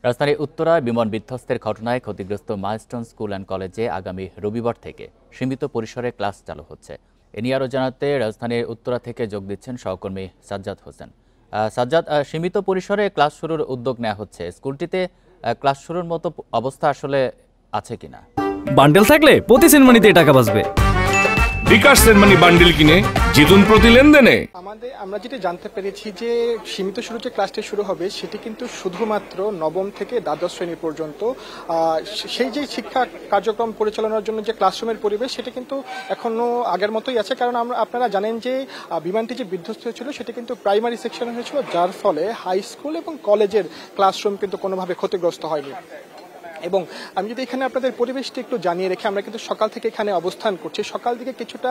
রাজধানীর উত্তরায় বিমান বিধ্বস্তের ঘটনায় ক্ষতিগ্রস্ত মাইলস্টোন স্কুল অ্যান্ড কলেজে আগামী রবিবার থেকে সীমিত পরিসরে ক্লাস চালু হচ্ছে। এ নিয়ে আরও জানাতে রাজধানীর উত্তরা থেকে যোগ দিচ্ছেন সহকর্মী সাজ্জাদ হোসেন। সাজ্জাদ, সীমিত পরিসরে ক্লাস শুরুর উদ্যোগ নেওয়া হচ্ছে, স্কুলটিতে ক্লাস শুরুর মতো অবস্থা আসলে আছে কিনা? বান্ডেল থাকলে প্রতি সেনমানিতে টাকা বাঁচবে। বিকাশ সেনমানি বান্ডেল কিনে জিতুন প্রতি লেনদেনে। আমরা যেটা জানতে পেরেছি যে সীমিত শুরু যে ক্লাসটি শুরু হবে সেটি কিন্তু শুধুমাত্র নবম থেকে দ্বাদশ শ্রেণী পর্যন্ত। সেই যে শিক্ষা কার্যক্রম পরিচালনার জন্য যে ক্লাসরুমের পরিবেশ সেটা কিন্তু এখনো আগের মতোই আছে, কারণ আপনারা জানেন যে বিমানটি যে বিধ্বস্ত হয়েছিল সেটা কিন্তু প্রাইমারি সেকশনে হয়েছিল, যার ফলে হাই স্কুল এবং কলেজের ক্লাসরুম কিন্তু কোনোভাবে ক্ষতিগ্রস্ত হয়নি। এবং আমি যদি এখানে আপনাদের পরিবেশটি একটু জানিয়ে রেখে, আমরা কিন্তু সকাল থেকে এখানে অবস্থান করছি। সকাল দিকে কিছুটা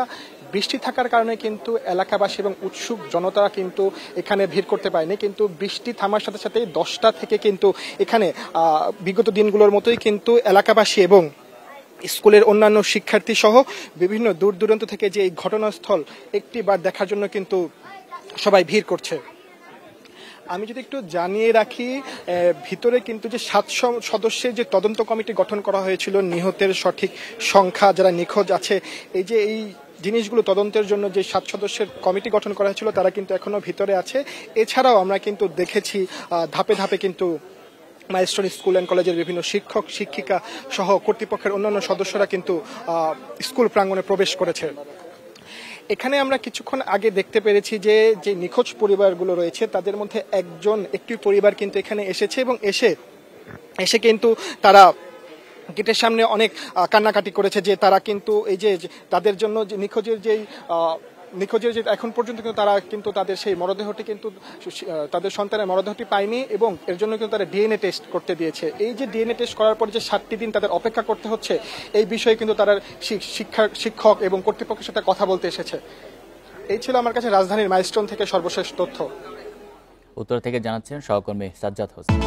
বৃষ্টি থাকার কারণে কিন্তু এলাকাবাসী এবং উৎসুক জনতা কিন্তু এখানে ভিড় করতে পারেনি, কিন্তু বৃষ্টি থামার সাথে সাথে 10টা থেকে কিন্তু এখানে বিগত দিনগুলোর মতোই কিন্তু এলাকাবাসী এবং স্কুলের অন্যান্য শিক্ষার্থী সহ বিভিন্ন দূর দূরান্ত থেকে যে এই ঘটনাস্থল একটিবার দেখার জন্য কিন্তু সবাই ভিড় করছে। আমি যদি একটু জানিয়ে রাখি, ভিতরে কিন্তু যে 7 সদস্যের যে তদন্ত কমিটি গঠন করা হয়েছিল নিহতের সঠিক সংখ্যা, যারা নিখোঁজ আছে, এই জিনিসগুলো তদন্তের জন্য যে 7 সদস্যের কমিটি গঠন করা হয়েছিল তারা কিন্তু এখনো ভিতরে আছে। এছাড়াও আমরা কিন্তু দেখেছি ধাপে ধাপে কিন্তু মাইলস্টোন স্কুল অ্যান্ড কলেজের বিভিন্ন শিক্ষক শিক্ষিকা সহ কর্তৃপক্ষের অন্যান্য সদস্যরা কিন্তু স্কুল প্রাঙ্গণে প্রবেশ করেছে। এখানে আমরা কিছুক্ষণ আগে দেখতে পেরেছি যে নিখোঁজ পরিবারগুলো রয়েছে তাদের মধ্যে একটি পরিবার কিন্তু এখানে এসেছে এবং এসে কিন্তু তারা গেটের সামনে অনেক কান্নাকাটি করেছে যে তারা কিন্তু এই যে তাদের জন্য যে নিখোঁজের যে এখন পর্যন্ত কিন্তু তারা কিন্তু তাদের সেই মরদেহটি কিন্তু তাদের সন্তানের মরদেহটি পায়নি এবং এর জন্য কিন্তু তারা ডিএনএ টেস্ট করতে দিয়েছে। এই যে ডিএনএ টেস্ট করার পর যে 7টি দিন তাদের অপেক্ষা করতে হচ্ছে, এই বিষয়ে কিন্তু তারা শিক্ষক এবং কর্তৃপক্ষের সাথে কথা বলতে এসেছে। এই ছিল আমার কাছে রাজধানীর মাইলস্টোন থেকে সর্বশেষ তথ্য। উত্তর থেকে জানাচ্ছেন সহকর্মী সাজ্জাদ হোসেন।